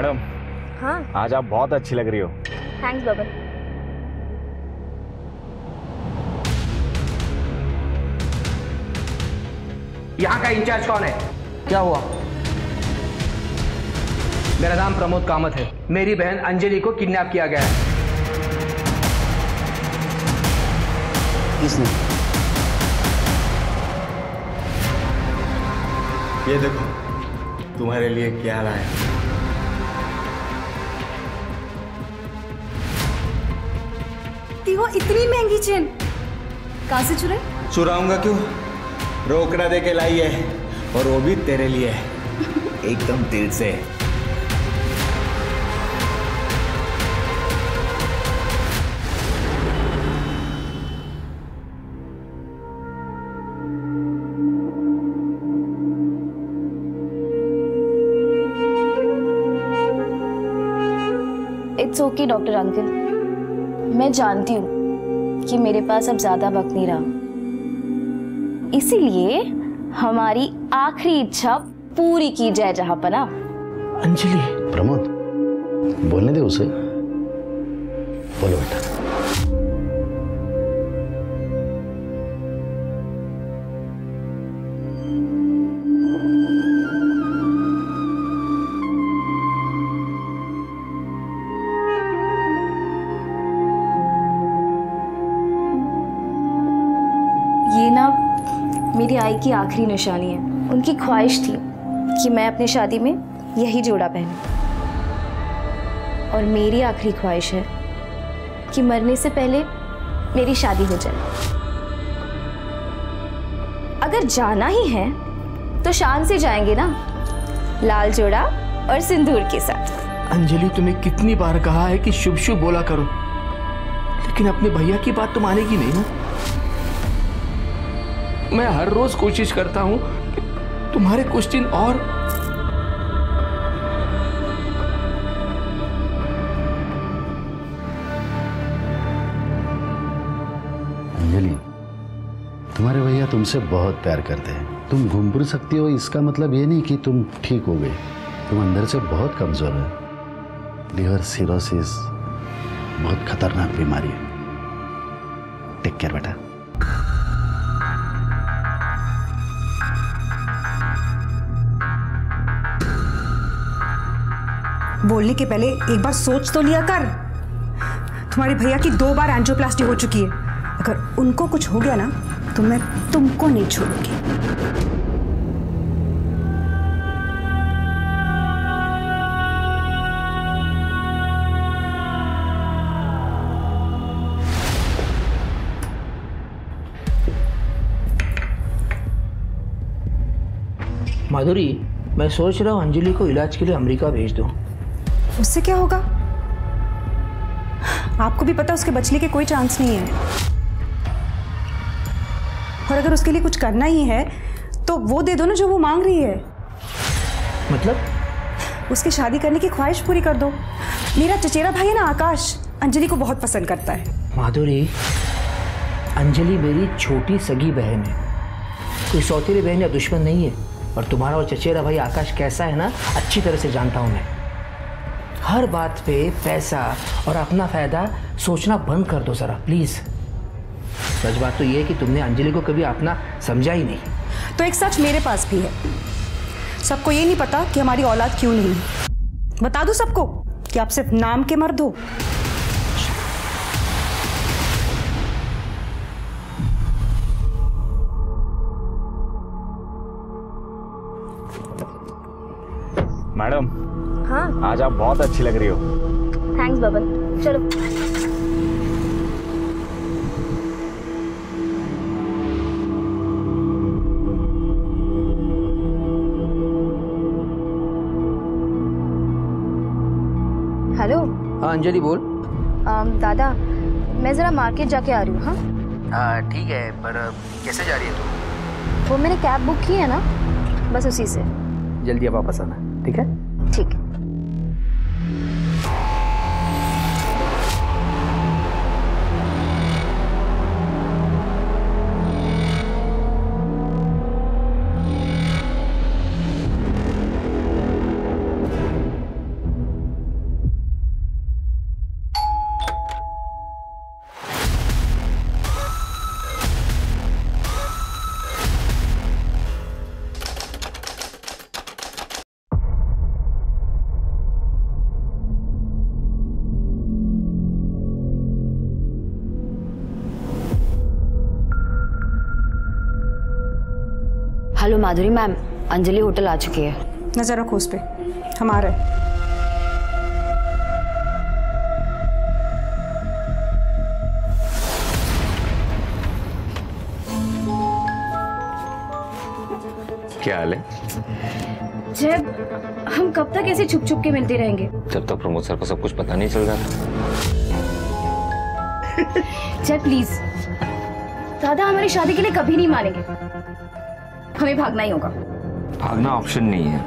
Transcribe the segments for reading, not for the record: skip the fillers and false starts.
Madam. हाँ आज आप बहुत अच्छी लग रही हो। थैंक्स बबन। यहाँ का इंचार्ज कौन है? क्या हुआ? मेरा नाम प्रमोद कामत है। मेरी बहन अंजलि को किडनैप किया गया है। किसने? ये देखो तुम्हारे लिए क्या लाया। वो इतनी महंगी चेन कहाँ से चुराई? चुराऊंगा क्यों, रोकड़ा दे के लाई है, और वो भी तेरे लिए। एकदम दिल से। इट्स ओके डॉक्टर अंकल, मैं जानती हूँ कि मेरे पास अब ज्यादा वक्त नहीं रहा, इसीलिए हमारी आखिरी इच्छा पूरी की जाए जहांपना। अंजलि। प्रमोद, बोलने दे उसे। बोलो बेटा। ये ना मेरी आई की आखिरी निशानी है। उनकी ख्वाहिश थी कि मैं अपनी शादी में यही जोड़ा पहनूं, और मेरी आखिरी ख्वाहिश है कि मरने से पहले मेरी शादी हो जाए। अगर जाना ही है तो शान से जाएंगे ना, लाल जोड़ा और सिंदूर के साथ। अंजलि, तुम्हें कितनी बार कहा है कि शुभ शुभ बोला करो, लेकिन अपने भैया की बात तो मानेगी नहीं ना। मैं हर रोज कोशिश करता हूं कि तुम्हारे कुछ दिन और। अंजलि, तुम्हारे भैया तुमसे बहुत प्यार करते हैं। तुम घूम फिर सकती हो, इसका मतलब ये नहीं कि तुम ठीक हो गई। तुम अंदर से बहुत कमजोर है। लिवर सिरोसिस बहुत खतरनाक बीमारी है। टेक केयर बेटा। बोलने के पहले एक बार सोच तो लिया कर। तुम्हारे भैया की 2 बार एंजियोप्लास्टी हो चुकी है। अगर उनको कुछ हो गया ना तो मैं तुमको नहीं छोड़ूंगी। माधुरी, मैं सोच रहा हूँ अंजलि को इलाज के लिए अमेरिका भेज दूँ। उससे क्या होगा? आपको भी पता उसके बचने के कोई चांस नहीं है। और अगर उसके लिए कुछ करना ही है तो वो दे दो ना जो वो मांग रही है। मतलब? उसकी शादी करने की ख्वाहिश पूरी कर दो। मेरा चचेरा भाई है ना आकाश, अंजलि को बहुत पसंद करता है। माधुरी, अंजलि मेरी छोटी सगी बहन है, कोई सौतेली बहन या दुश्मन नहीं है। और तुम्हारा और चचेरा भाई आकाश कैसा है ना, अच्छी तरह से जानता हूं मैं। हर बात पे पैसा और अपना फायदा सोचना बंद कर दो जरा प्लीज। सच बात तो ये है कि तुमने अंजलि को कभी अपना समझा ही नहीं। तो एक सच मेरे पास भी है। सबको ये नहीं पता कि हमारी औलाद क्यों नहीं। बता दूं सबको कि आप सिर्फ नाम के मर्द हो। मैडम। हाँ आज आप बहुत अच्छी लग रही हो। थैंक्स बबन। चलो। हेलो। हाँ अंजलि बोल। दादा, मैं जरा मार्केट जाके आ रही हूँ। हाँ ठीक है, पर कैसे जा रही है तू? वो मैंने कैब बुक की है ना, बस उसी से। जल्दी अब वापस आना, ठीक है? ठीक है। माधुरी मैम, अंजलि होटल आ चुकी है। नजर रखो उस पे, हम आ रहे हैं। क्या हाल है? जब हम कब तक ऐसे छुप छुप के मिलते रहेंगे? जब तक प्रमोद सर को सब कुछ पता नहीं चल रहा। जब प्लीज, दादा हमारी शादी के लिए कभी नहीं मानेंगे, हमें भागना ही होगा। भागना ऑप्शन नहीं है।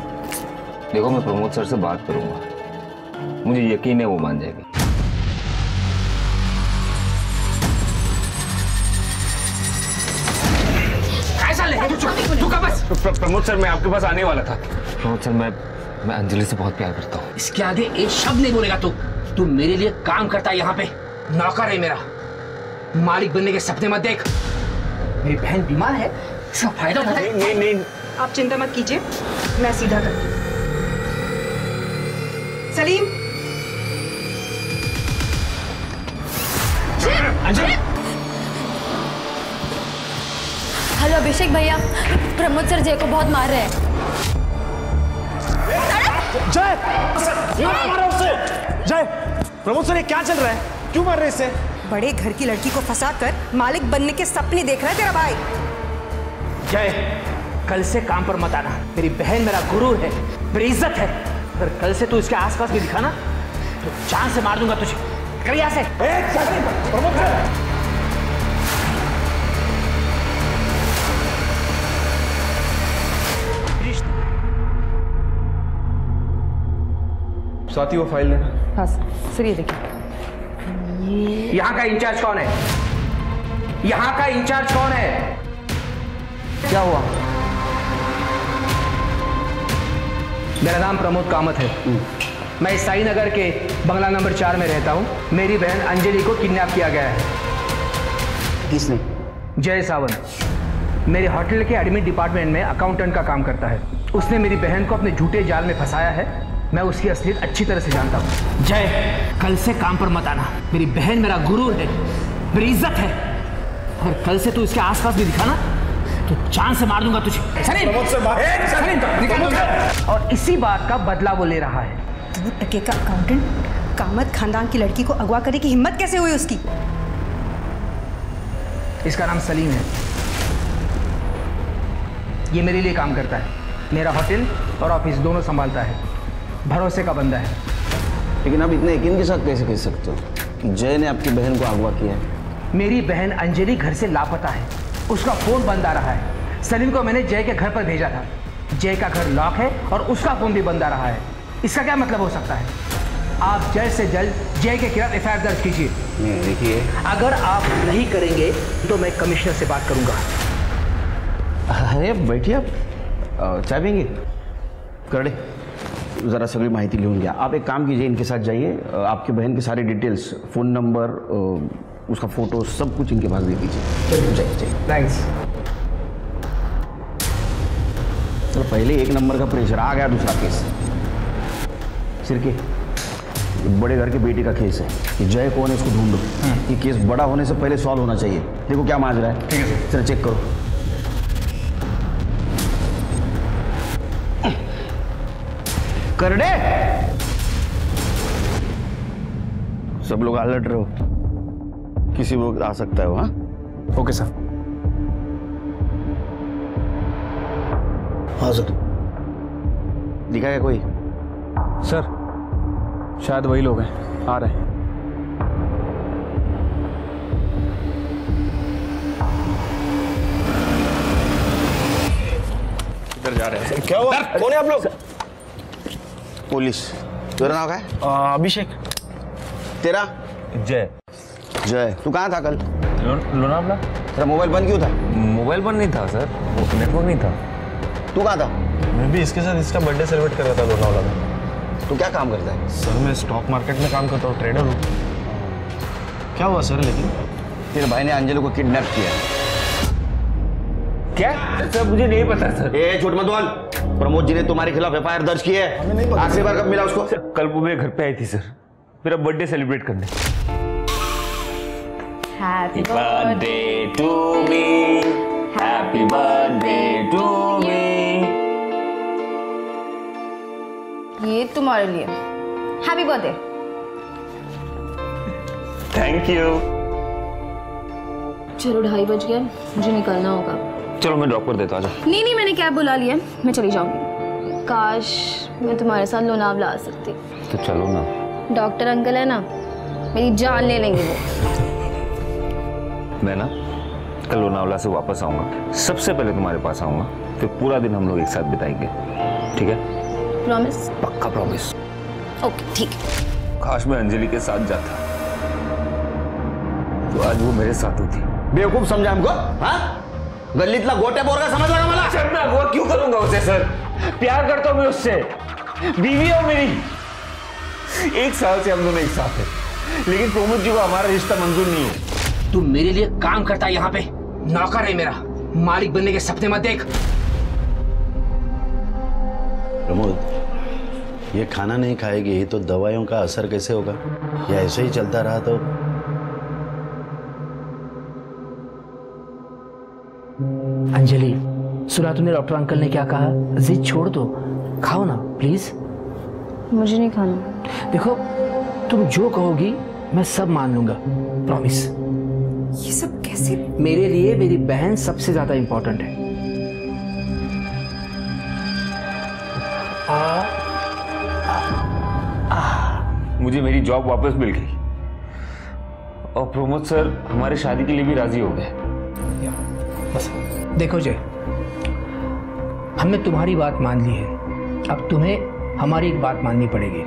देखो मैं प्रमोद सर से बात करूंगा, मुझे यकीन है वो मान जाएगी। प्रमोद सर मैं आपके पास आने वाला था। प्रमोद सर मैं अंजलि से बहुत प्यार करता हूँ। इसके आगे एक शब्द नहीं बोलेगा तू मेरे लिए काम करता है, यहाँ पे नौकर है मेरा। मालिक बनने के सपने मत देख। मेरी बहन बीमार है, इसका फायदा उठा। नहीं आप चिंता मत कीजिए, मैं सीधा कर। सलीम, हेलो अभिषेक भैया, प्रमोद सर जय को बहुत मार रहे हैं। जय, मारो उसे। जय, प्रमोद सर ये क्या चल रहा है? क्यों मार रहे इसे? बड़े घर की लड़की को फंसाकर मालिक बनने के सपने देख रहा है तेरा भाई। जय, कल से काम पर मत आना। मेरी बहन मेरा गुरु है, मेरी इज्जत है। अगर कल से तू इसके आसपास भी दिखा ना तो जान से मार दूंगा तुझे। कर यहाँ से। प्रमोद सर, साथी वो फाइल लेना। हाँ सर, ये देखिए। यहाँ का इंचार्ज कौन है? यहाँ का इंचार्ज कौन है? क्या हुआ? मेरा नाम प्रमोद कामत है। मैं साई नगर के बंगला नंबर 4 में रहता हूँ। मेरी बहन अंजलि को किडनैप किया गया है। किसने? जय सावंत मेरे होटल के एडमिन डिपार्टमेंट में अकाउंटेंट का काम करता है। उसने मेरी बहन को अपने झूठे जाल में फंसाया है। मैं उसकी असलियत अच्छी तरह से जानता हूँ। जय, कल से काम पर मत आना। मेरी बहन मेरा गुरु है, मेरी इज्जत है। अगर कल से तू इसके आसपास भी दिखा ना तो जान से मार दूंगा तुझे। और इसी बात का बदला वो ले रहा है। 2 टके का अकाउंटेंट कामत खानदान की लड़की को अगवा करने की हिम्मत कैसे हुई उसकी? इसका नाम सलीम है। ये मेरे लिए काम करता है, मेरा होटल और ऑफिस दोनों संभालता है। भरोसे का बंदा है। लेकिन आप इतने यकीन के साथ कैसे कह सकते हो कि जय ने आपकी बहन को अगवा किया है? मेरी बहन अंजलि घर से लापता है, उसका फोन बंद आ रहा है। सलीम को मैंने जय के घर पर भेजा था। जय का घर लॉक है और उसका फोन भी बंद आ रहा है। इसका क्या मतलब हो सकता है? आप जल्द से जल्द जय के खिलाफ एफआईआर दर्ज कीजिए। देखिए, अगर आप नहीं करेंगे तो मैं कमिश्नर से बात करूंगा। अरे बैठिए, आप चाय पिएंगे? करड़े ज़रा सगळी माहिती लिहून घ्या। आप एक काम कीजिए, इनके साथ जाइए, आपकी बहन की सारी डिटेल्स, फ़ोन नंबर, उसका फ़ोटो, सब कुछ इनके पास दे दीजिए। चलिए। थैंक्स। तो पहले 1 नंबर का प्रेशर आ गया। दूसरा केस सिरके, बड़े घर के बेटे का केस है कि जय कौन है, इसको ढूंढो। ये केस बड़ा होने से पहले सॉल्व होना चाहिए। देखो क्या मांग रहा है। ठीक है सर। चलो चेक करो। करड़े, सब लोग अलर्ट रहो, किसी वक्त आ सकता है वो। हाँ, ओके सर। हाँ सर। दिखा क्या कोई? सर शायद वही लोग हैं, आ रहे हैं। इधर जा रहे हैं। क्या हुआ? कौन है आप लोग? पुलिस। तेरा नाम क्या है? अभिषेक। तेरा? जय। जय, तू कहाँ था कल? लोनावला। तेरा मोबाइल बंद क्यों था? मोबाइल बंद नहीं था सर, नेटवर्क नहीं था। तू कहाँ था? मैं भी इसके साथ इसका बर्थडे सेलिब्रेट कर रहा था लोनावला में। तू क्या काम करता है? सर मैं स्टॉक मार्केट में काम करता हूँ, ट्रेडर हूँ। क्या हुआ सर? लेकिन तेरे भाई ने अंजलि को किडनैप किया। क्या सर? मुझे नहीं पता सर। ए झूठ मत बोल। प्रमोद जी ने तुम्हारे खिलाफ एफआईआर दर्ज की है। आखिरी बार कब मिला उसको? कल वो मेरे घर पे आई थी सर, मेरा बर्थडे सेलिब्रेट करने। Happy birthday to me, happy birthday to me, तुम्हारे लिए। Happy birthday. Thank you. चलो 2:30 बज गए, मुझे निकलना होगा। चलो मैं ड्रॉप कर देता हूँ। नहीं, मैंने कैब बुला लिया, मैं चली जाऊंगी। काश मैं तुम्हारे साथ लोनावला आ सकती। तो चलो ना। डॉक्टर अंकल है ना, मेरी जान ले लेंगे वो। मैं ना कल लोनावला से वापस आऊंगा, सबसे पहले तुम्हारे पास आऊंगा, फिर पूरा दिन हम लोग एक साथ बिताएंगे, ठीक है? प्रॉमिस? पक्का प्रॉमिस। ओके ठीक है। काश मैं अंजलि के साथ जाता तो आज वो मेरे साथ होती। बेवकूफ समझा हमको? हाँ, गल्लीतला गोट्या पोरगा समजला का मला? सर मैं अगवा क्यों करूंगा उसे सर? प्यार करता हूं मैं उससे, बीवी है मेरी। 1 साल से हम दोनों एक साथ हैं, लेकिन प्रमोद जी को हमारा रिश्ता मंजूर नहीं है। तू मेरे लिए काम करता है यहाँ पे, नौकर है मेरा। मालिक बनने के सपने मत देख। प्रमोद, ये खाना नहीं खाएगी तो दवाइयों का असर कैसे होगा? या ऐसे ही चलता रहा तो? अंजलि, सुना तूने डॉक्टर अंकल ने क्या कहा? जिद छोड़ दो, खाओ ना प्लीज। मुझे नहीं खाना। देखो, तुम जो कहोगी मैं सब मान लूंगा, प्रॉमिस। ये सब कैसे? मेरे लिए मेरी बहन सबसे ज्यादा इंपॉर्टेंट है। मुझे मेरी जॉब वापस मिल गई और प्रमोद सर हमारे शादी के लिए भी राजी हो गए। बस देखो जय, हमने तुम्हारी बात मान ली है, अब तुम्हें हमारी एक बात माननी पड़ेगी।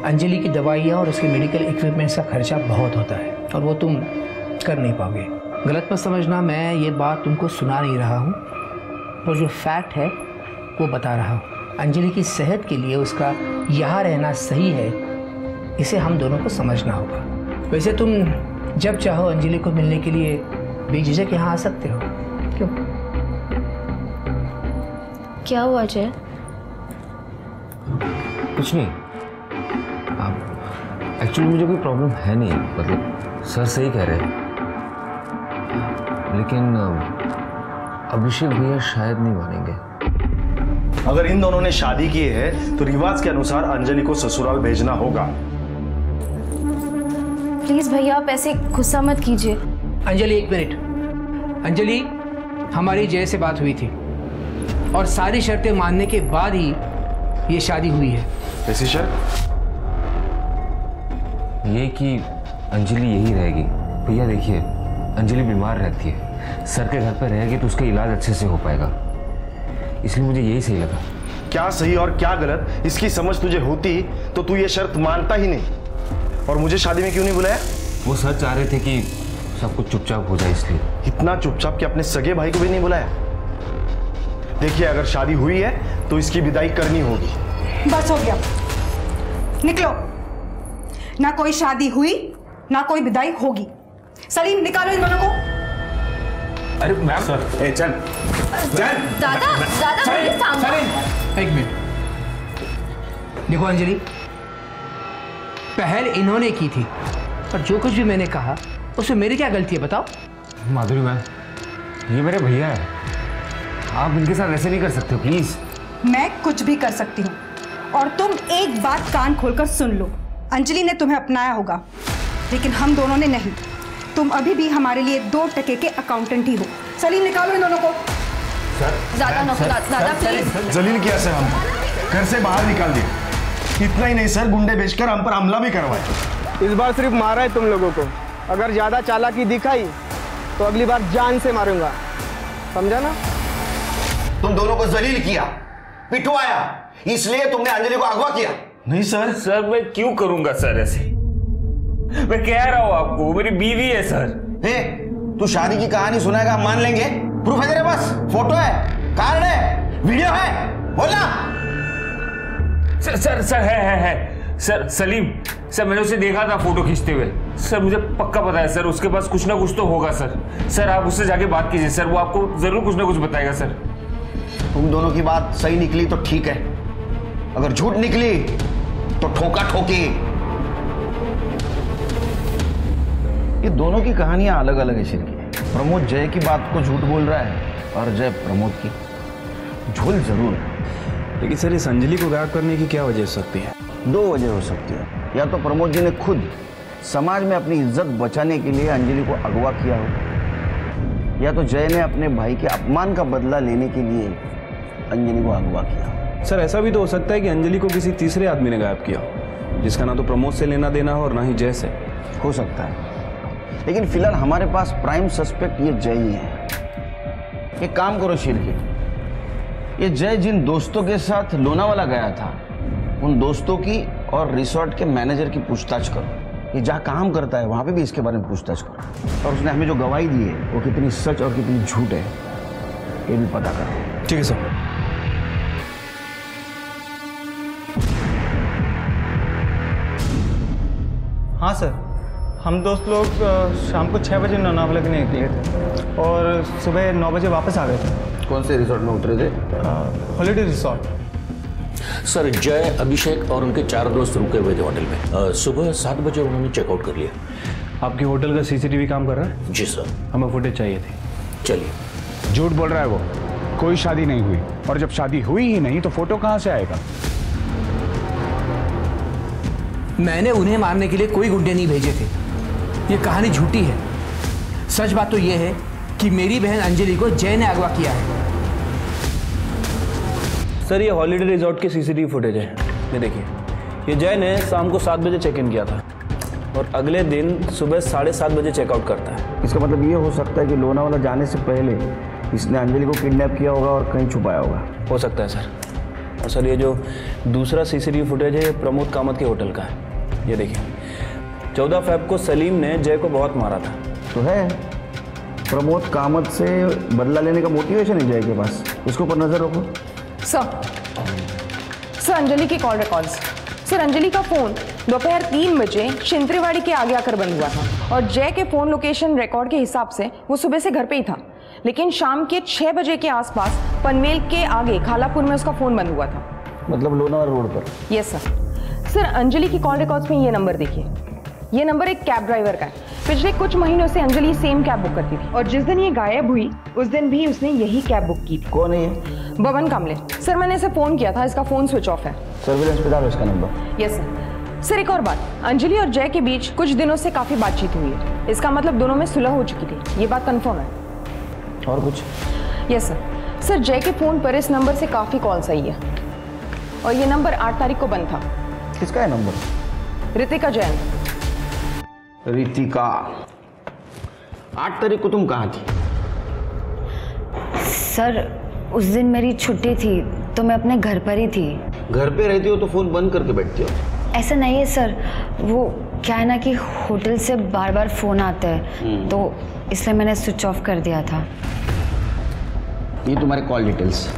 अंजलि की दवाइयाँ और उसके मेडिकल इक्विपमेंट्स का खर्चा बहुत होता है और वो तुम कर नहीं पाओगे। गलत मत समझना, मैं ये बात तुमको सुना नहीं रहा हूँ, तो जो फैक्ट है वो बता रहा हूँ। अंजलि की सेहत के लिए उसका यहाँ रहना सही है, इसे हम दोनों को समझना होगा। वैसे तुम जब चाहो अंजलि को मिलने के लिए बेझिझक यहाँ आ सकते हो। क्यों? क्या हुआ जय? कुछ नहीं, एक्चुअली मुझे कोई प्रॉब्लम है नहीं, मतलब सर सही कह रहे हैं, लेकिन अभिषेक भैया शायद नहीं मानेंगे। अगर इन दोनों ने शादी की है तो रिवाज के अनुसार अंजलि को ससुराल भेजना होगा। प्लीज भैया, आप ऐसे गुस्सा मत कीजिए। अंजलि एक मिनट। अंजलि, हमारी जय से बात हुई थी और सारी शर्तें मानने के बाद ही ये शादी हुई है। ऐसी शर्त? ये कि अंजलि यही रहेगी। भैया देखिए, अंजलि बीमार रहती है, सर के घर पर रहेगी तो उसका इलाज अच्छे से हो पाएगा, इसलिए मुझे यही सही लगा। क्या सही और क्या गलत इसकी समझ तुझे होती तो तू ये शर्त मानता ही नहीं। और मुझे शादी में क्यों नहीं बुलाया? वो सर चाह रहे थे कि सब कुछ चुपचाप हो जाए, इसलिए। इतना चुपचाप कि अपने सगे भाई को भी नहीं बुलाया? देखिए, अगर शादी हुई है तो इसकी विदाई करनी होगी। बस हो गया, निकलो। ना कोई शादी हुई ना कोई विदाई होगी। सलीम, निकालो इन दोनों को। अरे मैम सर, चल दादा मुझे सांभो। एक मिनट, देखो अंजलि, पहल इन्होंने की थी और जो कुछ भी मैंने कहा उसमें मेरी क्या गलती है बताओ? माधुरी मैम, ये मेरे भैया है, आप इनके साथ ऐसे नहीं कर सकते प्लीज। मैं कुछ भी कर सकती हूँ और तुम एक बात कान खोलकर सुन लो। अंजलि ने तुम्हें अपनाया होगा लेकिन हम दोनों ने नहीं। तुम अभी भी हमारे लिए 2 टके के अकाउंटेंट ही हो। सलीम, निकालो इन दोनों को। दादा प्लीज। जलील किया सर, हम घर से बाहर निकाल दिया। इतना ही नहीं सर, गुंडे बेचकर हम पर हमला भी करवाए। इस बार सिर्फ मारा है तुम लोगों को, अगर ज्यादा चालाकी दिखाई तो अगली बार जान से मारूंगा, समझा ना? तुम दोनों को जलील किया, पिटवाया, इसलिए तुमने अंजलि को अगवा किया। नहीं सर। सर मैं क्यों करूंगा सर ऐसे? मैं कह रहा हूं आपको, वो मेरी बीवी है सर। तू शादी की कहानी सुनाएगा, हम मान लेंगे। प्रूफ है तेरे पास? फोटो है, कार्ड है, वीडियो है, बोलना। सर है सर। सलीम सर, मैंने उसे देखा था फोटो खींचते हुए। सर मुझे पक्का पता है सर, उसके पास कुछ ना कुछ तो होगा सर। सर आप उससे जाके बात कीजिए सर, वो आपको जरूर कुछ ना कुछ बताएगा सर। तुम दोनों की बात सही निकली तो ठीक है, अगर झूठ निकली तो ठोका ठोकी। ये दोनों की कहानियां अलग अलग है की। प्रमोद जय की बात को झूठ बोल रहा है और जय प्रमोद की। झोल जरूर है, लेकिन सर इस अंजलि को गायब करने की क्या वजह हो सकती है? दो वजह हो सकती है, या तो प्रमोद जी ने खुद समाज में अपनी इज्जत बचाने के लिए अंजलि को अगवा किया हो, या तो जय ने अपने भाई के अपमान का बदला लेने के लिए अंजलि को अगवा किया। सर ऐसा भी तो हो सकता है कि अंजलि को किसी तीसरे आदमी ने गायब किया हो, जिसका ना तो प्रमोद से लेना देना हो और ना ही जय से। हो सकता है, लेकिन फिलहाल हमारे पास प्राइम सस्पेक्ट ये जय ही है। एक काम करो शिरके, ये जय जिन दोस्तों के साथ लोनावाला गया था उन दोस्तों की और रिसोर्ट के मैनेजर की पूछताछ करो। ये जहाँ काम करता है वहाँ पे भी इसके बारे में पूछताछ करो, और उसने हमें जो गवाही दी है वो कितनी सच और कितनी झूठ है ये भी पता करो। ठीक है सर। हाँ सर, हम दोस्त लोग शाम को 6 बजे लोनावाला के लिए निकले थे और सुबह 9 बजे वापस आ गए थे। कौन से रिसोर्ट में उतरे थे? Holiday resort. सर जय, अभिषेक और उनके 4 दोस्त रुके हुए थे होटल में। सुबह 7 बजे उन्होंने चेकआउट कर लिया। आपके होटल का सीसीटीवी काम कर रहा है? जी सर। हमें फुटेज चाहिए थी। चलिए। झूठ बोल रहा है वो, कोई शादी नहीं हुई, और जब शादी हुई ही नहीं तो फोटो कहाँ से आएगा? मैंने उन्हें मारने के लिए कोई गुंडे नहीं भेजे थे। ये कहानी झूठी है। सच बात तो ये है कि मेरी बहन अंजलि को जय ने अगवा किया है। सर ये हॉलीडे रिजॉर्ट की सीसीटीवी फुटेज है, ये देखिए। ये जय ने शाम को 7 बजे चेक इन किया था और अगले दिन सुबह 7:30 बजे चेकआउट करता है। इसका मतलब ये हो सकता है कि लोनावाला जाने से पहले इसने अंजलि को किडनैप किया होगा और कहीं छुपाया होगा। हो सकता है सर। और सर ये जो दूसरा सीसीटीवी फुटेज है ये प्रमोद कामत के होटल का है, ये देखिए। 14 फ़रवरी को सलीम ने जय को बहुत मारा था। तो है, प्रमोद कामत से बदला लेने का मोटिवेशन है जय के पास, उसके ऊपर नजर रखो। सर अंजलि के कॉल रिकॉर्ड्स। सर अंजलि का फोन दोपहर 3 बजे शिंत्रेवाड़ी के आगे आकर बंद हुआ था और जय के फोन लोकेशन रिकॉर्ड के हिसाब से वो सुबह से घर पे ही था, लेकिन शाम के 6 बजे के आसपास पनवेल के आगे खालापुर में उसका फोन बंद हुआ था। मतलब लोनावाला रोड पर? Yes sir. सर अंजलि की कॉल रिकॉर्ड्स में ये नंबर देखिए, ये नंबर एक कैब ड्राइवर का है। पिछले कुछ महीनों से अंजलि सेम कैब बुक करती थी और जिस दिन ये गायब हुई उस दिन भी उसने यही कैब बुक की थी। कौन है ये? बबन कामले। सर मैंने इसे फोन किया था, इसका फोन स्विच ऑफ है। सर्विलेंस पे डालो इसका नंबर। Yes sir. सर एक और बात, अंजलि और जय के बीच कुछ दिनों से काफी बातचीत हुई है, इसका मतलब दोनों में सुलह हो चुकी थी, ये बात कंफर्म है। और कुछ? Yes sir. सर जय के फोन पर इस नंबर से काफी कॉल्स आई है और ये नंबर 8 तारीख को बंद था। किसका है नंबर? रितिका जैन। रितिका, 8 तारीख को तुम कहाँ थी? सर उस दिन मेरी छुट्टी थी तो मैं अपने घर पर ही थी। घर पे रहती हो तो फोन बंद करके बैठती हो? ऐसा नहीं है सर, वो क्या है ना कि होटल से बार बार फोन आता है तो इसलिए मैंने स्विच ऑफ कर दिया था। ये तुम्हारे कॉल डिटेल्स,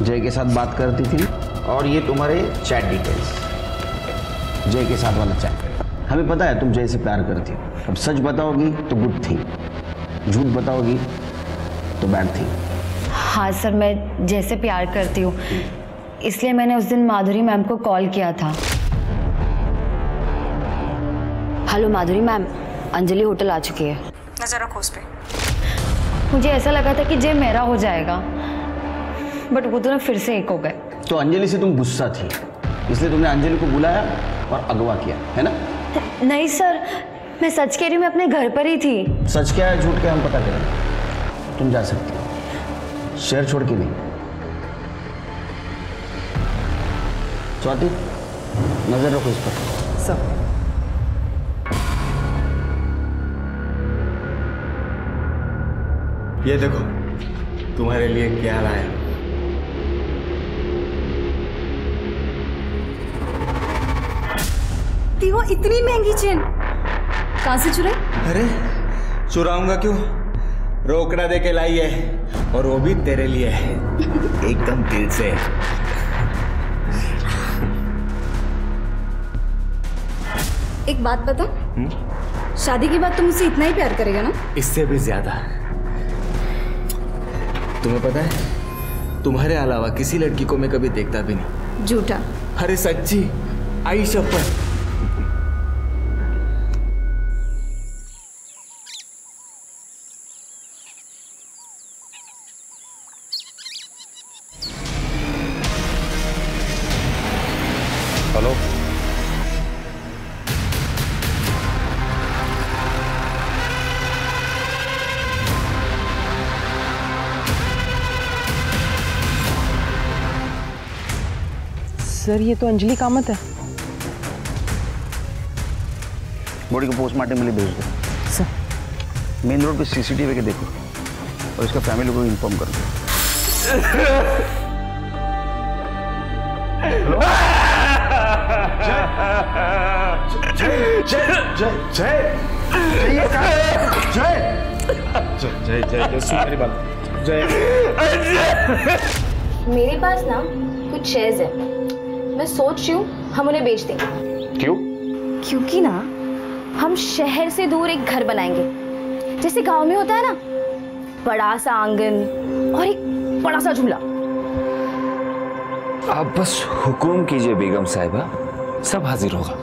जय के साथ बात करती थी, और ये तुम्हारे चैट डिटेल्स, जय के साथ वाला चैट। हमें पता है तुम जय से प्यार करती हो। अब सच बताओगी तो गुड थिंग, झूठ बताओगी तो बैड थिंग। हाँ सर, मैं जय से प्यार करती हूँ, इसलिए मैंने उस दिन माधुरी मैम को कॉल किया था। हेलो माधुरी मैम, अंजलि होटल आ चुकी है। नजर रखो उस पे। मुझे ऐसा लगा था कि जय मेरा हो जाएगा, बट वो दोनों फिर से एक हो गए। तो अंजलि से तुम गुस्सा थी, इसलिए तुमने अंजलि को बुलाया और अगवा किया, है ना? नहीं सर, मैं सच कह रही हूँ, मैं अपने घर पर ही थी। सच क्या है झूठ क्या हम पता करें। तुम जा सकती हो, शहर छोड़ के नहीं। स्वाति, नजर रखो इस पर। सब ये देखो तुम्हारे लिए क्या लाया। वो इतनी महंगी चेन कहाँ से चुराई? अरे चुराऊंगा क्यों, रोकड़ा दे के लाई है, और वो भी तेरे लिए है, एकदम दिल से। एक बात बता, शादी के बाद तुम मुझसे इतना ही प्यार करेगा ना? इससे भी ज्यादा। तुम्हें पता है तुम्हारे अलावा किसी लड़की को मैं कभी देखता भी नहीं। झूठा। अरे सच्ची, आई शपथ। हेलो सर ये तो अंजलि कामत है। बॉडी को पोस्टमार्टम के लिए भेज दो। सर मेन रोड पे सीसीटीवी के देखो और इसका फैमिली को इन्फॉर्म कर दो। जय जय जय जय जय जय सुन मेरी बात। जय मेरे पास ना कुछ शेयर्स है, मैं सोच रही हूँ हम उन्हें बेच दें। क्यों? क्योंकि ना हम शहर से दूर एक घर बनाएंगे, जैसे गांव में होता है ना, बड़ा सा आंगन और एक बड़ा सा झूला। आप बस हुकुम कीजिए बेगम साहिबा, सब हाजिर होगा।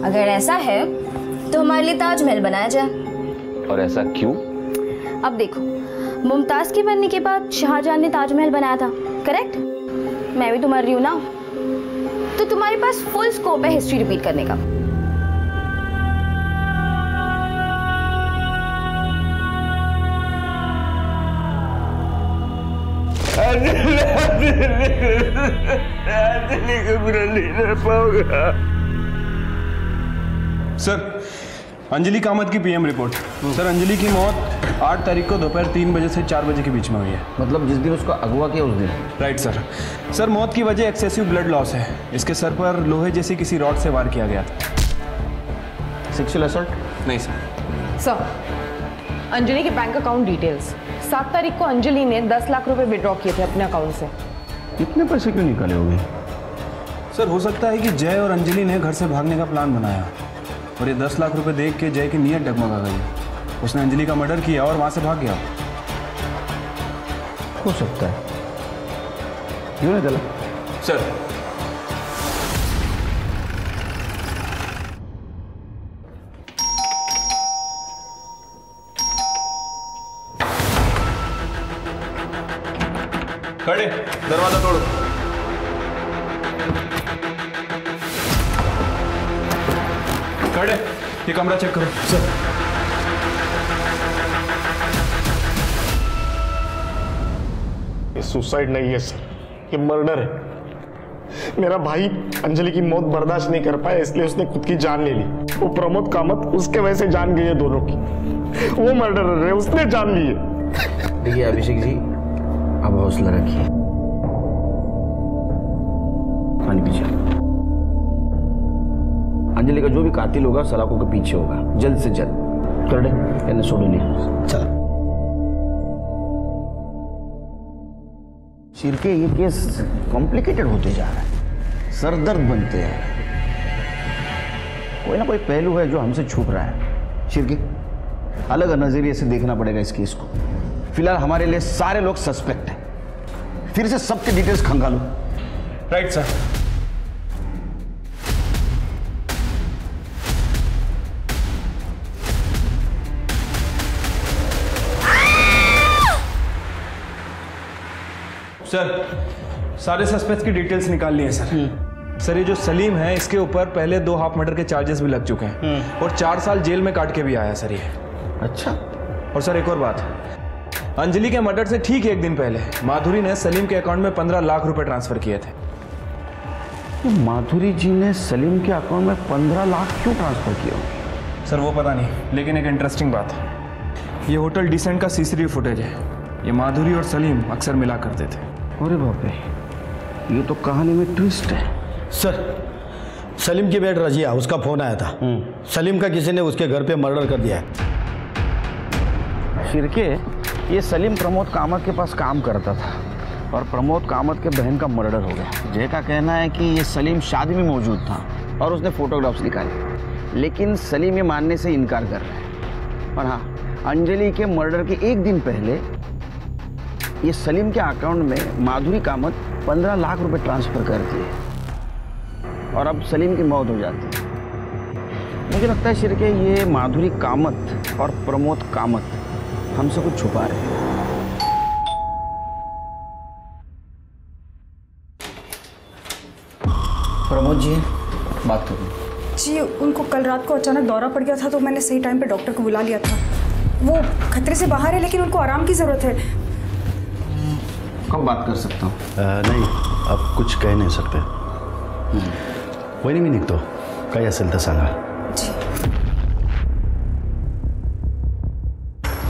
अगर ऐसा है तो हमारे लिए ताजमहल बनाया जाए। और ऐसा क्यों? अब देखो, मुमताज के बनने के बाद शाहजहां ने ताजमहल बनाया था, करेक्ट? मैं भी तो मर रही हूँ ना, तो तुम्हारे पास फुल स्कोप है हिस्ट्री रिपीट करने का। अंजलि को बुरा नहीं रह पाऊंगा। सर, अंजलि कामत की पीएम रिपोर्ट। सर, अंजलि की मौत 8 तारीख को दोपहर 3 बजे से 4 बजे के बीच में हुई है। मतलब जिस दिन उसको अगवा किया उस दिन? Right sir. सर, मौत की वजह एक्सेसिव ब्लड लॉस है। इसके सर पर लोहे जैसी किसी रॉड से वार किया गया था। Sexual assault? नहीं सर। सर, अंजलि के बैंक अकाउंट डिटेल्स। 7 तारीख को अंजलि ने 10 लाख रुपए विड्रॉ किए थे अपने अकाउंट से। इतने पैसे क्यों निकाले होंगे? सर, हो सकता है कि जय और अंजलि ने घर से भागने का प्लान बनाया और ये 10 लाख रुपए देख के जय की नीयत डगमगा गई। उसने अंजलि का मर्डर किया और वहां से भाग गया। हो सकता है। क्यों नहीं चला? सर, खड़े, दरवाजा तोड़ो। खड़े, ये कमरा चेक करो। सर, ये सुसाइड नहीं है सर, ये मर्डर है। मेरा भाई अंजलि की मौत बर्दाश्त नहीं कर पाया, इसलिए उसने खुद की जान ले ली। वो प्रमोद कामत उसके वजह से जान गई है दोनों की। वो मर्डरर है, उसने जान ली है। देखिए अभिषेक जी, अब हौसला रखिए, पानी पीछे। अंजलि का जो भी कातिल होगा सलाखों के पीछे होगा, जल्द से जल्द। कर दे, सोडो नहीं। चल शिरके, ये केस कॉम्प्लिकेटेड होते जा रहा है, सरदर्द बनते हैं। कोई ना कोई पहलू है जो हमसे छुप रहा है। शिरके, अलग नजरिए से देखना पड़ेगा इस केस को। फिलहाल हमारे लिए सारे लोग सस्पेक्ट हैं। फिर से सबके डिटेल्स खंगालो। Right sir. सर, सारे सस्पेक्ट्स की डिटेल्स निकाल लिए सर। सर, ये जो सलीम है इसके ऊपर पहले 2 हाफ मर्डर के चार्जेस भी लग चुके हैं और 4 साल जेल में काट के भी आया सर ये। अच्छा। और सर एक और बात, अंजलि के मर्डर से ठीक 1 दिन पहले माधुरी ने सलीम के अकाउंट में 15 लाख रुपए ट्रांसफर किए थे। तो माधुरी जी ने सलीम के अकाउंट में 15 लाख क्यों ट्रांसफर किए होंगे? सर वो पता नहीं, लेकिन एक इंटरेस्टिंग बात है, ये होटल डिसेंट का सीसीटीवी फुटेज है। ये माधुरी और सलीम अक्सर मिला करते थे। अरे बाप रे, ये तो कहानी में ट्विस्ट है। सर, सलीम की बेट रजिया, उसका फोन आया था। सलीम का किसी ने उसके घर पे मर्डर कर दिया है। शिरके, ये सलीम प्रमोद कामत के पास काम करता था और प्रमोद कामत के बहन का मर्डर हो गया। जय का कहना है कि ये सलीम शादी में मौजूद था और उसने फोटोग्राफ्स निकाले, लेकिन सलीम ये मानने से इनकार कर रहा है। और हाँ, अंजलि के मर्डर के 1 दिन पहले ये सलीम के अकाउंट में माधुरी कामत 15 लाख रुपए ट्रांसफर कर दिए और अब सलीम की मौत हो जाती है। मुझे लगता है शिरके, ये माधुरी कामत और प्रमोद कामत हमसे कुछ छुपा रहे हैं। प्रमोद जी, बात करो। जी, उनको कल रात को अचानक दौरा पड़ गया था तो मैंने सही टाइम पे डॉक्टर को बुला लिया था। वो खतरे से बाहर है लेकिन उनको आराम की ज़रूरत है। कब बात कर सकता हूँ? नाही, अब कुछ कह नहीं सकते. वहिनी मी निघतो. काही असेल तर सांगा.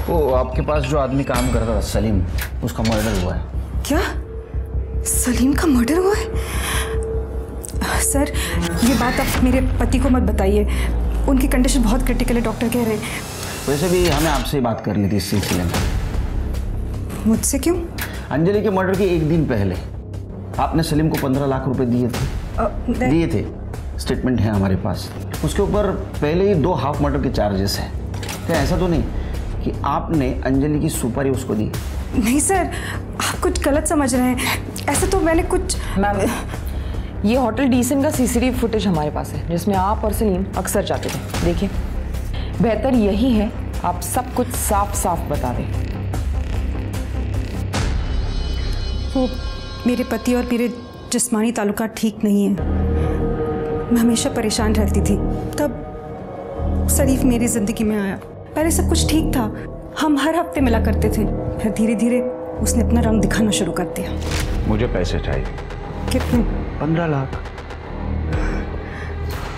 वो आपके पास जो आदमी काम करता था सलीम, उसका मर्डर हुआ है. क्या? सलीम का मर्डर हुआ है? सर, ये बात आप मेरे पति को मत बताइए. उनकी कंडीशन बहुत क्रिटिकल है, डॉक्टर कह रहे हैं. वैसे भी हमें आपसे ही बात करनी थी इस सिलसिले में. मुझसे क्यों? अंजलि के मर्डर के एक दिन पहले आपने सलीम को 15 लाख रुपए दिए थे. स्टेटमेंट है हमारे पास. उसके ऊपर पहले ही 2 हाफ मर्डर के चार्जेस हैं. क्या ऐसा तो नहीं कि आपने अंजलि की सुपारी उसको दी? नहीं सर, आप कुछ गलत समझ रहे हैं. ऐसा तो मैंने कुछ. मैम, ये होटल डीसेंट का सीसीटीवी फुटेज हमारे पास है जिसमें आप और सलीम अक्सर जाते थे. देखिए, बेहतर यही है आप सब कुछ साफ साफ बता दें. वो मेरे पति और मेरे जिस्मानी ताल्लुकात ठीक नहीं है. मैं हमेशा परेशान रहती थी. तब शरीफ मेरी ज़िंदगी में आया. पहले सब कुछ ठीक था, हम हर हफ्ते मिला करते थे. फिर धीरे धीरे उसने अपना रंग दिखाना शुरू कर दिया. मुझे पैसे चाहिए. कितने? 15 लाख.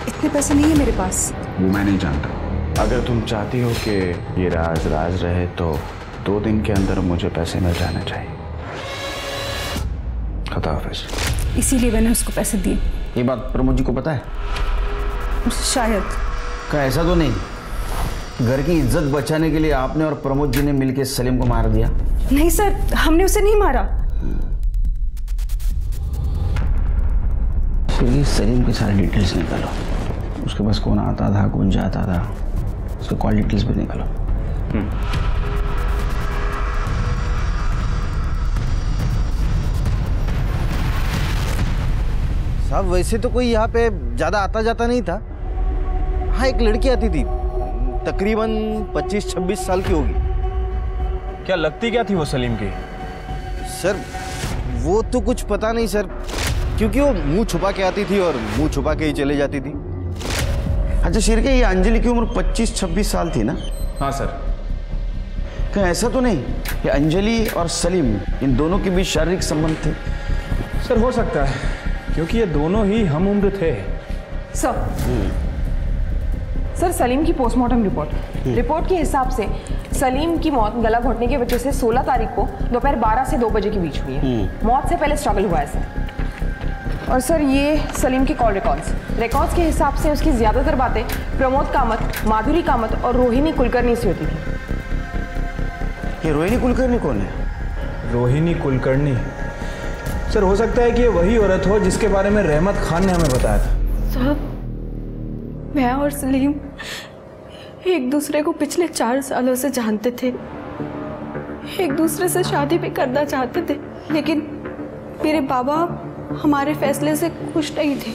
इतने पैसे नहीं है मेरे पास. वो मैं नहीं जानता. अगर तुम चाहती हो कि ये राज राज रहे तो 2 दिन के अंदर मुझे पैसे मिल जाने चाहिए. खुदा हाफिज़. इसीलिए मैंने उसको पैसे दिए. ये बात प्रमोद जी को पता है? शायद. क्या ऐसा तो नहीं घर की इज्जत बचाने के लिए आपने और प्रमोद जी ने मिलकर सलीम को मार दिया? नहीं सर, हमने उसे नहीं मारा. फिर सलीम की सारी डिटेल्स निकालो. उसके पास कौन आता था, कौन जाता था, उसके कॉल डिटेल्स भी निकालो. साहब, वैसे तो कोई यहाँ पे ज़्यादा आता जाता नहीं था. हाँ, एक लड़की आती थी, तकरीबन 25-26 साल की होगी. क्या लगती क्या थी वो सलीम की? सर, वो तो कुछ पता नहीं सर, क्योंकि वो मुंह छुपा के आती थी और मुंह छुपा के ही चले जाती थी. अच्छा शिरके, ये अंजलि की उम्र 25-26 साल थी ना? हाँ सर. क्या ऐसा तो नहीं कि अंजलि और सलीम इन दोनों के बीच शारीरिक संबंध थे? सर हो सकता है, क्योंकि ये दोनों ही हम उम्र थे. सर, सलीम की पोस्टमार्टम रिपोर्ट के हिसाब से सलीम की मौत गला घोटने की वजह से 16 तारीख को दोपहर 12 से 2 बजे के बीच हुई है. मौत से पहले स्ट्रगल हुआ है सर. और सर, ये सलीम के कॉल रिकॉर्ड्स के हिसाब से उसकी ज़्यादातर बातें प्रमोद कामत, माधुरी कामत और रोहिणी कुलकर्णी से होती थी. ये रोहिणी कुलकर्णी कौन है? रोहिणी कुलकर्णी सर, हो सकता है कि ये वही औरत हो जिसके बारे में रहमत खान ने हमें बताया था. साहब, मैं और सलीम एक दूसरे को पिछले 4 सालों से जानते थे. एक दूसरे से शादी भी करना चाहते थे, लेकिन मेरे बाबा हमारे फैसले से खुश नहीं थे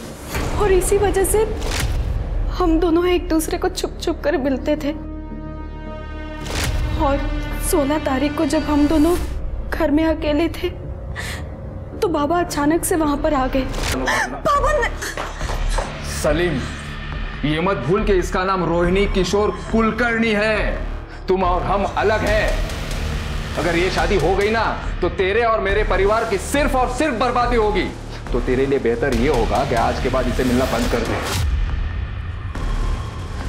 और इसी वजह से हम दोनों एक दूसरे को छुप छुप कर मिलते थे. और 16 तारीख को जब हम दोनों घर में अकेले थे तो बाबा अचानक से वहां पर आ गए. बाबा ने... सलीम, ये मत भूल कि इसका नाम रोहिणी किशोर कुलकर्णी है. तुम और हम अलग हैं. अगर ये शादी हो गई ना तो तेरे और मेरे परिवार की सिर्फ और सिर्फ बर्बादी होगी. तो तेरे लिए बेहतर ये होगा कि आज के बाद इसे मिलना बंद कर दे,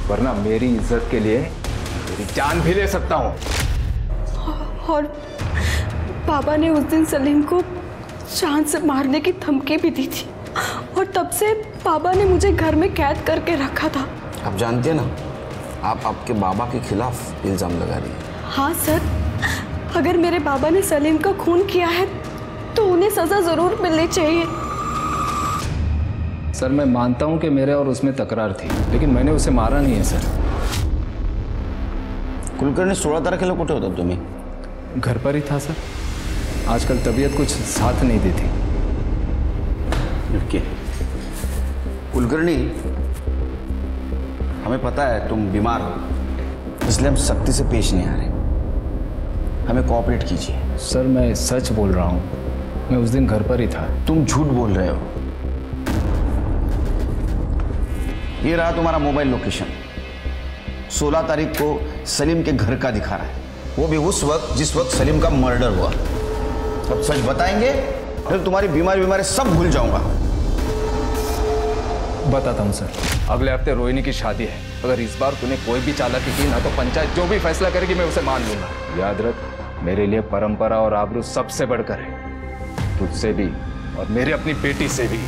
वरना मेरी इज्जत के लिए तेरी जान भी ले सकता हूं. और बाबा ने उस दिन सलीम को जान से मारने की धमकी भी दी थी और तब से बाबा ने मुझे घर में कैद करके रखा था. आप जानते हैं ना, आप आपके बाबा के खिलाफ इल्जाम लगा रही हैं. हाँ सर, अगर मेरे बाबा ने सलीम का खून किया है तो उन्हें सजा जरूर मिलनी चाहिए. सर, मैं मानता हूं कि मेरे और उसमें तकरार थी, लेकिन मैंने उसे मारा नहीं है सर. कुलकर्णी 16 तारखेला कुठे होता तुम्ही? घर पर ही था सर. आजकल तबीयत कुछ साथ नहीं देती. ओके कुलकर्णी, हमें पता है तुम बीमार हो, इसलिए हम सख्ती से पेश नहीं आ रहे. हमें कोऑपरेट कीजिए. सर, मैं सच बोल रहा हूँ. मैं उस दिन घर पर ही था. तुम झूठ बोल रहे हो. ये रहा तुम्हारा मोबाइल लोकेशन. 16 तारीख को सलीम के घर का दिखा रहा है, वो भी उस वक्त जिस वक्त सलीम का मर्डर हुआ. अब सच बताएंगे फिर तुम्हारी बीमारी सब भूल जाऊंगा। बताता हूँ सर। अगले हफ्ते रोहिणी की शादी है। अगर इस बार तूने कोई भी चालाकी की ना तो पंचायत जो भी फैसला करेगी मैं उसे मान लूंगा। याद रख, मेरे लिए परंपरा और आबरू सबसे बढ़कर है, तुझसे भी और मेरी अपनी बेटी से भी।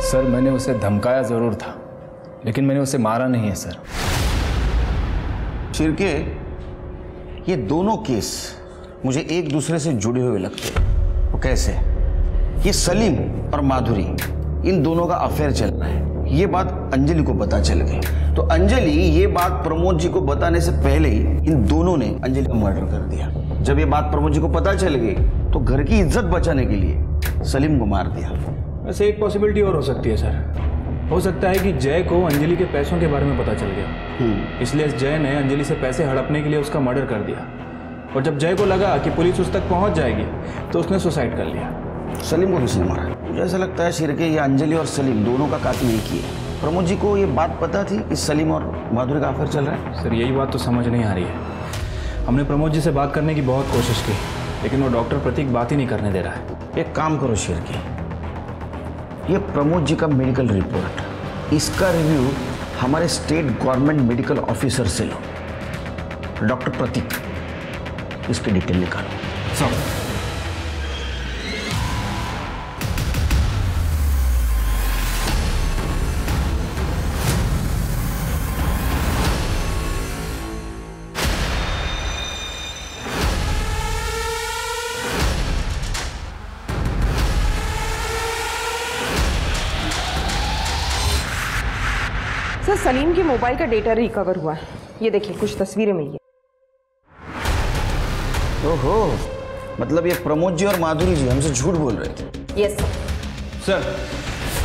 सर मैंने उसे धमकाया जरूर था, लेकिन मैंने उसे मारा नहीं है सर। शिरके, ये दोनों केस मुझे एक दूसरे से जुड़े हुए लगते हैं। वो कैसे? ये सलीम और माधुरी, इन दोनों का अफेयर चल रहा है। ये बात अंजलि को पता चल गई, तो अंजलि ये बात प्रमोद जी को बताने से पहले ही इन दोनों ने अंजलि का मर्डर कर दिया। जब ये बात प्रमोद जी को पता चल गई तो घर की इज्जत बचाने के लिए सलीम को मार दिया। वैसे एक पॉसिबिलिटी और हो सकती है सर। हो सकता है कि जय को अंजलि के पैसों के बारे में पता चल गया, इसलिए जय ने अंजलि से पैसे हड़पने के लिए उसका मर्डर कर दिया। और जब जय को लगा कि पुलिस उस तक पहुंच जाएगी तो उसने सुसाइड कर लिया। सलीम को किसने मारा? मुझे ऐसा लगता है शिरके, ये अंजलि और सलीम दोनों का कातिल नहीं किया। प्रमोद जी को ये बात पता थी कि सलीम और माधुरी का अफेयर चल रहा है? सर यही बात तो समझ नहीं आ रही है। हमने प्रमोद जी से बात करने की बहुत कोशिश की, लेकिन वो डॉक्टर प्रतीक बात ही नहीं करने दे रहा है। एक काम करो शिरके, ये प्रमोद जी का मेडिकल रिपोर्ट, इसका रिव्यू हमारे स्टेट गवर्नमेंट मेडिकल ऑफिसर से लो। डॉक्टर प्रतीक, इसकी डिटेल निकालो सब। सर सलीम की मोबाइल का डेटा रिकवर हुआ है। ये देखिए कुछ तस्वीरें मिली है। ओहो, मतलब ये प्रमोद जी और माधुरी जी हमसे झूठ बोल रहे थे। यस सर,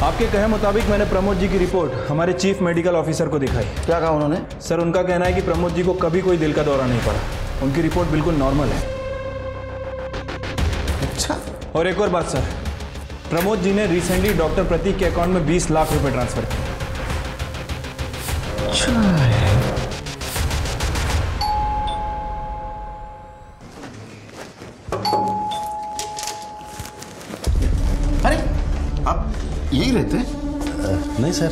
आपके कहे मुताबिक मैंने प्रमोद जी की रिपोर्ट हमारे चीफ मेडिकल ऑफिसर को दिखाई। क्या कहा उन्होंने? सर उनका कहना है कि प्रमोद जी को कभी कोई दिल का दौरा नहीं पड़ा, उनकी रिपोर्ट बिल्कुल नॉर्मल है। अच्छा। और एक और बात सर, प्रमोद जी ने रिसेंटली डॉक्टर प्रतीक के अकाउंट में 20 लाख रुपए ट्रांसफर किए। अरे आप यही रहते? नहीं सर।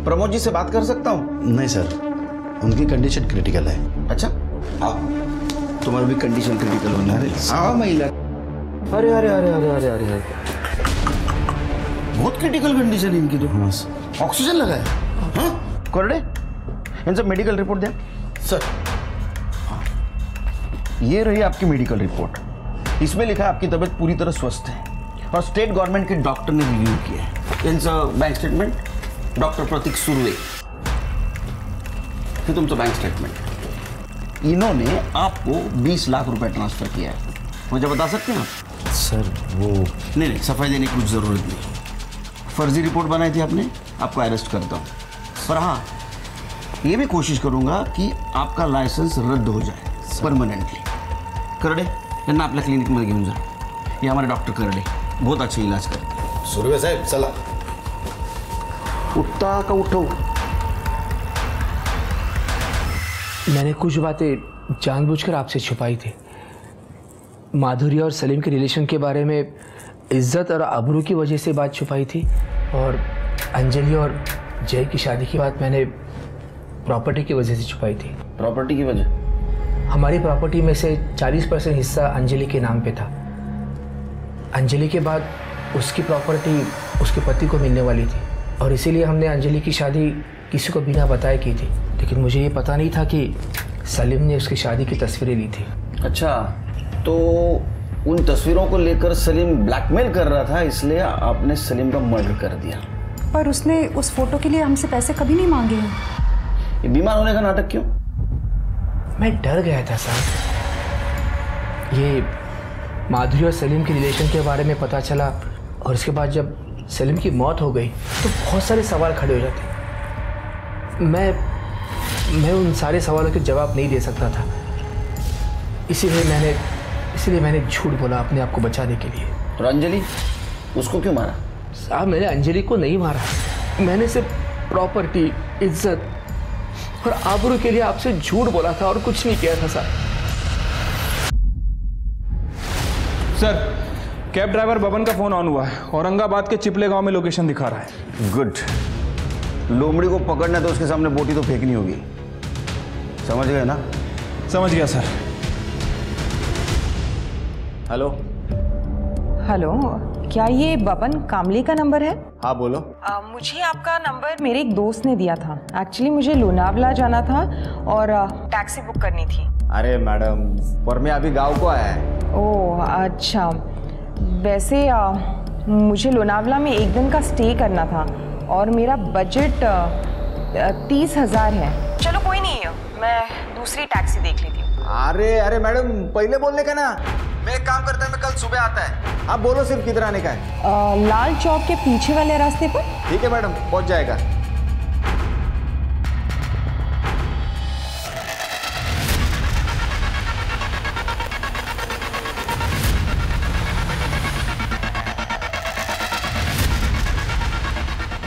प्रमोद जी से बात कर सकता हूँ? नहीं सर, उनकी कंडीशन क्रिटिकल है। अच्छा, आओ, तुम्हारी भी कंडीशन क्रिटिकल होना है। हाँ महिला। अरे अरे अरे अरे अरे अरे अरे, बहुत क्रिटिकल कंडीशन है इनकी तो। ऑक्सीजन लगा है? हाँ कोरडे, इनसे मेडिकल रिपोर्ट दे सर। हाँ, ये रही आपकी मेडिकल रिपोर्ट। इसमें लिखा है आपकी तबीयत पूरी तरह स्वस्थ है और स्टेट गवर्नमेंट के डॉक्टर ने रिव्यू किया है। इनका बैंक स्टेटमेंट, डॉक्टर प्रतीक सुरवे, फिर तुम तो बैंक स्टेटमेंट। इन्होंने आपको 20 लाख रुपए ट्रांसफर किया है। मुझे बता सकते हैं आप? सर वो नहीं, सफाई देने की कुछ जरूरत नहीं। फर्जी रिपोर्ट बनाई थी आपने, आपको अरेस्ट करता हूँ। पर हाँ, ये भी कोशिश करूंगा कि आपका लाइसेंस रद्द हो जाए परमानेंटली। करडे, यांना आपल्या क्लिनिकमध्ये घेऊन जा। ये हमारे डॉक्टर करडे बहुत अच्छे इलाज करते हैं। सुरवे साहब चला। उठता का उठो। मैंने कुछ बातें जानबूझकर आपसे छुपाई थी। माधुरी और सलीम के रिलेशन के बारे में इज्जत और आबरू की वजह से बात छुपाई थी, और अंजलि और जय की शादी की बात मैंने प्रॉपर्टी की वजह से छुपाई थी। प्रॉपर्टी की वजह? हमारी प्रॉपर्टी में से 40% हिस्सा अंजलि के नाम पे था। अंजलि के बाद उसकी प्रॉपर्टी उसके पति को मिलने वाली थी, और इसीलिए हमने अंजलि की शादी किसी को बिना बताए की थी। लेकिन मुझे ये पता नहीं था कि सलीम ने उसकी शादी की तस्वीरें ली थी। अच्छा, तो उन तस्वीरों को लेकर सलीम ब्लैकमेल कर रहा था, इसलिए आपने सलीम का मर्डर कर दिया। पर उसने उस फोटो के लिए हमसे पैसे कभी नहीं मांगे हैं। ये बीमार होने का नाटक क्यों? मैं डर गया था साहब। ये माधुरी और सलीम के रिलेशन के बारे में पता चला, और इसके बाद जब सलीम की मौत हो गई तो बहुत सारे सवाल खड़े हो जाते। मैं उन सारे सवालों के जवाब नहीं दे सकता था, इसीलिए मैंने झूठ बोला अपने आप को बचाने के लिए। और अंजलि, उसको क्यों मारा? साहब मैंने अंजलि को नहीं मारा, मैंने सिर्फ प्रॉपर्टी, इज्जत और आबरू के लिए आपसे झूठ बोला था और कुछ नहीं किया था साहब। सर, कैब ड्राइवर बबन का फोन ऑन हुआ है। औरंगाबाद के चिपले गांव में लोकेशन दिखा रहा है। गुड। लोमड़ी को पकड़ना तो उसके सामने बोटी तो फेंकनी होगी, समझ गए ना? समझ गया सर। हेलो हेलो, क्या ये बबन कामली का नंबर है? हाँ बोलो। मुझे आपका नंबर मेरे एक दोस्त ने दिया था। एक्चुअली मुझे लोनावला जाना था और टैक्सी बुक करनी थी। अरे मैडम, पर मैं अभी गांव को आया है। ओह अच्छा, वैसे मुझे लोनावला में एक दिन का स्टे करना था और मेरा बजट 30,000 है। चलो कोई नहीं है, मैं दूसरी टैक्सी देख लेती हूँ। अरे मैडम, पहले बोलने का ना। मैं एक काम करता है, मैं कल सुबह आता है। आप बोलो सिर्फ किधर आने का है। लाल चौक के पीछे वाले रास्ते पर। ठीक है मैडम, पहुंच जाएगा।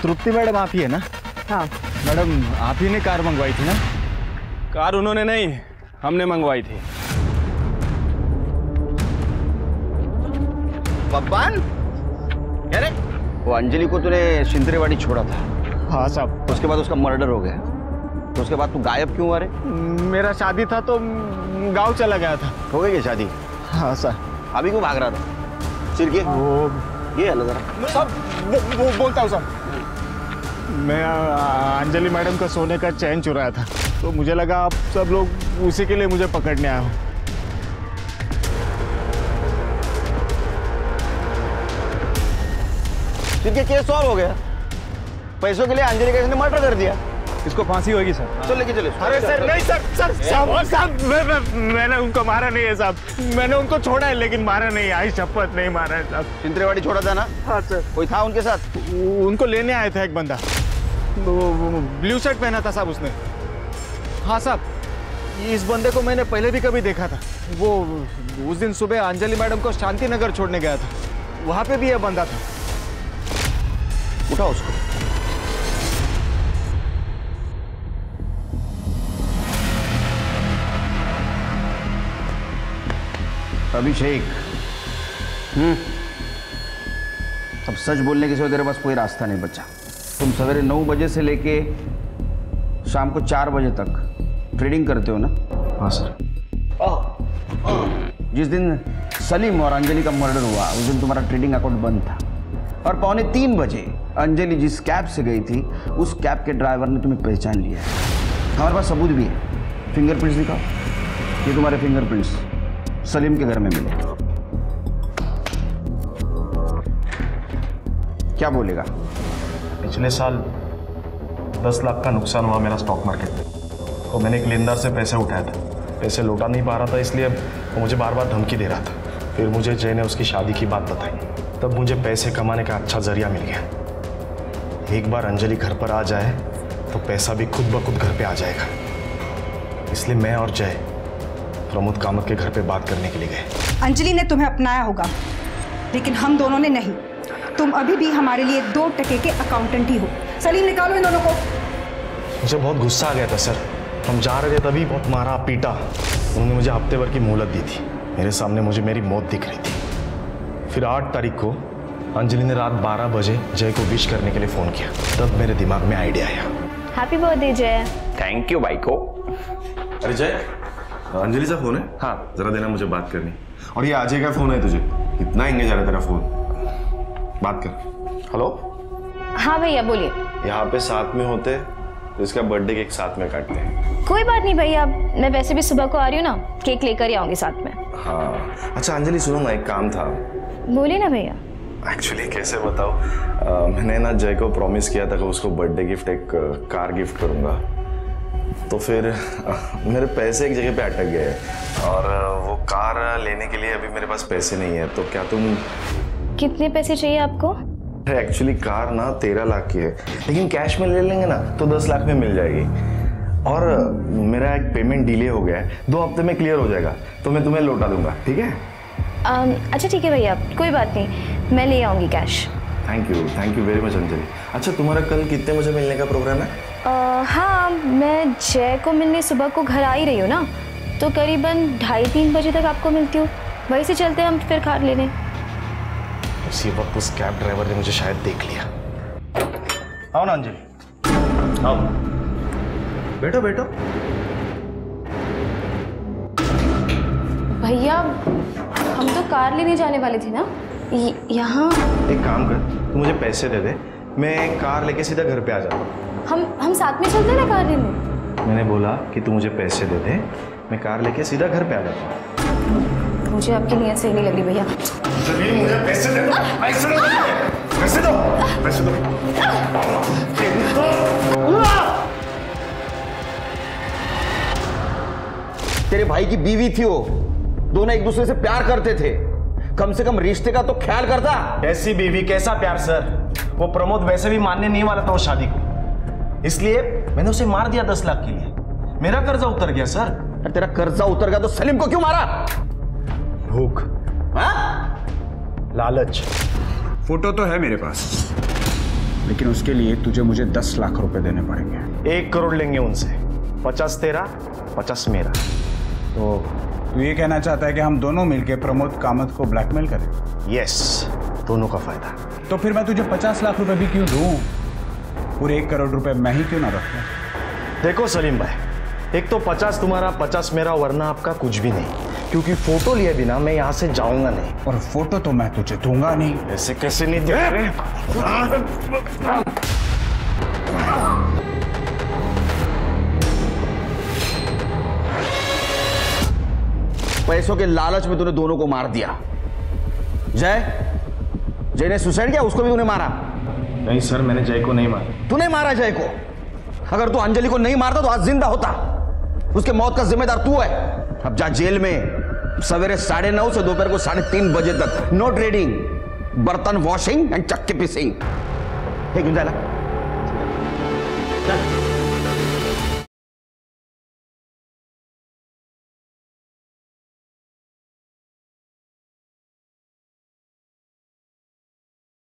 तृप्ति मैडम आप ही है ना? हाँ मैडम, आप ही ने कार मंगवाई थी ना? कार उन्होंने नहीं, हमने मंगवाई थी। बब्बान, क्या रे? वो अंजलि को तूने शिंत्रेवाड़ी छोड़ा था। हाँ साहब। उसके बाद उसका मर्डर हो गया, तो उसके बाद तू गायब क्यों हुआ रे? मेरा शादी था तो गांव चला गया था। हो गई क्या शादी? हाँ सर। अभी क्यों भाग रहा था? सिर के ये है जरा। सब वो बोलता हूँ सर। मैं अंजलि मैडम का सोने का चैन चुराया था, तो मुझे लगा आप सब लोग उसी के लिए मुझे पकड़ने आए हो। ठीक है, केस सॉल्व हो गया। पैसों के लिए अंजलि का इसने मर्डर कर दिया। इसको फांसी होगी सर। चल लेके चले। अरे सर नहीं साहब, मैंने उनको मारा नहीं है साहब। मैंने उनको छोड़ा है लेकिन मारा नहीं। आई शपथ नहीं मारा है साहब। शिंत्रेवाड़ी छोड़ा था ना? हाँ सर। कोई था उनके साथ? उनको लेने आया था एक बंदा, ब्लू शर्ट पहना था साहब उसने। हाँ साहब, इस बंदे को मैंने पहले भी कभी देखा था। वो उस दिन सुबह अंजलि मैडम को शांति नगर छोड़ने गया था, वहां पे भी यह बंदा था। उठाओ उसको। अभिषेक, अब सच बोलने के सिवा तेरे पास कोई रास्ता नहीं बचा। तुम सवेरे 9 बजे से लेके शाम को 4 बजे तक ट्रेडिंग करते हो ना? हाँ सर। जिस दिन सलीम और अंजलि का मर्डर हुआ उस दिन तुम्हारा ट्रेडिंग अकाउंट बंद था, और 2:45 बजे अंजलि जिस कैब से गई थी उस कैब के ड्राइवर ने तुम्हें पहचान लिया है। हमारे पास सबूत भी है। फिंगरप्रिंट्स दिखाओ। ये तुम्हारे फिंगरप्रिंट्स सलीम के घर में मिले। क्या बोलेगा? पिछले साल 10 लाख का नुकसान हुआ मेरा स्टॉक मार्केट में, तो मैंने एक लेनदार से पैसे उठाया था। पैसे लौटा नहीं पा रहा था, इसलिए वो मुझे बार बार धमकी दे रहा था। फिर मुझे जय ने उसकी शादी की बात बताई, तब मुझे पैसे कमाने का अच्छा जरिया मिल गया। एक बार अंजलि घर पर आ जाए तो पैसा भी खुद ब खुद घर पे आ जाएगा। इसलिए मैं और जय प्रमोद कामत के घर पे बात करने के लिए गए। अंजलि ने तुम्हें अपनाया होगा, लेकिन हम दोनों ने नहीं। तुम अभी भी हमारे लिए 2 टके के अकाउंटेंट ही हो। सलीम, निकालो इन दोनों को। मुझे बहुत गुस्सा आ गया था सर। हम जा रहे थे तभी बहुत मारा पीटा। उन्होंने मुझे हफ्ते भर की मोहलत दी थी। मेरे सामने मुझे मेरी मौत दिख रही थी। फिर 8 तारीख को अंजलि ने रात 12 बजे जय को विश करने के लिए फ़ोन किया। तब मेरे दिमाग में आइडिया आया। हैप्पी बर्थडे जय। थैंक यू भाई को। अरे जय, अंजलि सा फोन है? हाँ जरा देना, मुझे बात करनी। और ये अजय का फोन है तुझे? इतना एंगेज आ रहा है तेरा फोन। बात कर। हेलो। हाँ भैया बोलिए। यहाँ पे साथ में होते तो इसका बर्थडे केक साथ में काटते हैं। कोई बात नहीं भैया, मैं वैसे भी सुबह को आ रही हूँ ना, केक लेकर ही आऊंगी साथ में। हाँ अच्छा अंजलि, सुनो ना, एक काम था। बोलिए ना भैया। एक्चुअली कैसे बताओ, मैंने ना जय को प्रॉमिस किया था कि उसको बर्थडे गिफ्ट एक कार गिफ्ट करूँगा। तो फिर मेरे पैसे एक जगह पे अटक गए और वो कार लेने के लिए अभी मेरे पास पैसे नहीं है। तो क्या तुम... कितने पैसे चाहिए आपको? एक्चुअली कार ना 13 लाख की है, लेकिन कैश में ले लेंगे ना तो 10 लाख में मिल जाएगी। और मेरा एक पेमेंट डिले हो गया है, 2 हफ्ते में क्लियर हो जाएगा, तो मैं तुम्हें लौटा दूंगा। ठीक है? अच्छा ठीक है भैया, कोई बात नहीं, मैं ले आऊँगी cash. Thank you very much Anjali. अच्छा तुम्हारा कल कितने बजे मिलने का प्रोग्राम है? हाँ, मैं जय को मिलने सुबह को घर आ ही रही हूँ ना, तो करीबन 2:30-3 बजे तक आपको मिलती हूँ। वहीं से चलते हम फिर कार लेने। उसी वक्त उस कैब ड्राइवर ने मुझे शायद देख लिया। आओ ना अंजलि, आओ, बैठो बैठो। भैया हम तो कार लेने जाने वाले थे ना, यहाँ। एक काम कर, तू मुझे पैसे दे दे, मैं कार लेके सीधा घर पे आ जाता हूँ। हम साथ में चलते ना कार लेने। मैंने बोला कि तू मुझे पैसे दे दे, मैं कार लेके सीधा घर पे आ जाता हूँ। मुझे आपकी नीयत सही नहीं लग रही भैया। सलीम मुझे पैसे दे दो, पैसे दो, पैसे दो, पैसे दो। तेरे भाई की बीवी थी वो, दोनों एक दूसरे से प्यार करते थे, कम से कम रिश्ते का तो ख्याल करता। कैसी बीवी कैसा प्यार सर, वो प्रमोद वैसे भी मानने नहीं वाला था वो शादी को, इसलिए मैंने उसे मार दिया 10 लाख के लिए। मेरा कर्जा उतर गया सर। तेरा कर्जा उतर गया तो सलीम को क्यों मारा? भूख, लालच। फोटो तो है मेरे पास, लेकिन उसके लिए तुझे मुझे 10 लाख रुपए देने पड़ेंगे। 1 करोड़ लेंगे उनसे, 50 तेरा 50 मेरा। तो तू ये कहना चाहता है कि हम दोनों मिलकर प्रमोद कामत को ब्लैकमेल करें? यस, दोनों का फायदा। तो फिर मैं तुझे 50 लाख रुपए भी क्यों दूं? पूरे 1 करोड़ रुपए मैं ही क्यों ना रखूं? देखो सलीम भाई, एक तो 50 तुम्हारा 50 मेरा, वरना आपका कुछ भी नहीं, क्योंकि फोटो लिए बिना मैं यहाँ से जाऊंगा नहीं। और फोटो तो मैं तुझे दूंगा नहीं। ऐसे कैसे नहीं दे रहे? पैसों के लालच में तूने दोनों को मार दिया। जय ने सुसाइड किया, उसको भी तूने मारा? नहीं सर, मैंने जय को नहीं मारा। तूने मारा जय को? अगर तू अंजलि को नहीं मारता तो आज जिंदा होता। उसके मौत का जिम्मेदार तू है। अब जा जेल में, सवेरे 9:30 से दोपहर को 3:30 बजे तक। नो ट्रेडिंग, बर्तन वॉशिंग एंड चक्के पिसिंग। एक मिनट